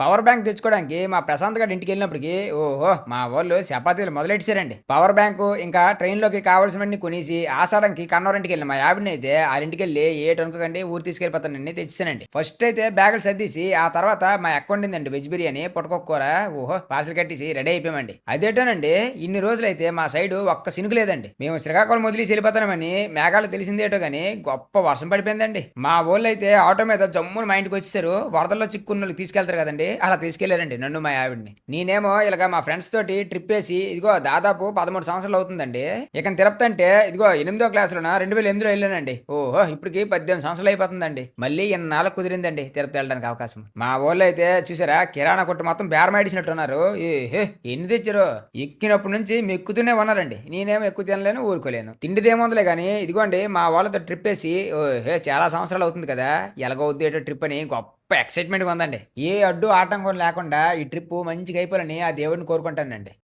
Power bank తెచ్చుకోవడానికి మా ప్రశాంత్ గారి ఇంటికి వెళ్ళినప్పటికి ఓహో మా వాళ్ళు చపాతీలు మొదలెట్టారండి. పవర్ బ్యాంకు ఇంకా ట్రైన్లోకి కావాల్సినవన్నీ కొనేసి ఆషాఢంకి కన్నవరింటికి వెళ్ళిన మా ఆవిడని అయితే వాళ్ళ ఇంటికి వెళ్ళి ఏటనుకోకండి ఊరు తీసుకెళ్ళిపోతానండి తెచ్చానండి. ఫస్ట్ అయితే బ్యాగులు సర్దీసి ఆ తర్వాత మా అక్క వండిందండి వెజ్ బిర్యానీ పుట్టకొక్కూర. ఓహో పార్సల్ కట్టేసి రెడీ అయిపోయామండి. అదేటోనండి ఇన్ని రోజులైతే మా సైడు ఒక్క సినుకు లేదండి. మేము శ్రీకాకుళం వదిలేసి వెళ్ళిపోతామని మేఘాలు తెలిసిందేటో గానీ గొప్ప వర్షం పడిపోయిందండి. మా వాళ్ళు అయితే ఆటో మీద జమ్మున మా ఇంటికి వచ్చేసారు. వరదల్లో చిక్కున్న వాళ్ళకి తీసుకెళ్తారు కదండి, అలా తీసుకెళ్లారండి నన్ను మా ఆవిడ్ని. నేనేమో ఇలాగ మా ఫ్రెండ్స్ తోటి ట్రిప్ వేసి ఇదిగో దాదాపు 13 సంవత్సరాలు అవుతుందండి. ఇక తిరుపతి అంటే ఇదిగో 8వ క్లాసులోన 2008లో వెళ్ళానండి. ఓహో ఇప్పటికి 18 సంవత్సరాలు అయిపోతుందండి. మళ్ళీ ఇన్నాళ్ళకు కుదిరిందండి తిరుపతి వెళ్ళడానికి అవకాశం. మా వాళ్ళు అయితే చూసారా కిరాణా కొట్టు మొత్తం బేరమాడిసినట్టున్నారు. ఏహే ఎన్ని తెచ్చారో. ఎక్కినప్పటి నుంచి మెక్కుతూనే ఉన్నారండి. నేనేమో ఎక్కువ తినలేను ఊరుకోలేను. తిండిదేముందిలే కానీ ఇదిగోండి మా వాళ్ళతో ట్రిప్ వేసి ఓహే చాలా సంవత్సరాలు అవుతుంది కదా, ఎలాగవుద్ది ఏటో ట్రిప్ అని గొప్ప ఎక్సైట్మెంట్గా ఉందండి. ఏ అడ్డు ఆటంకం లేకుండా ఈ ట్రిప్ మంచిగా అయిపోవాలని ఆ దేవుడిని కోరుకుంటానండి.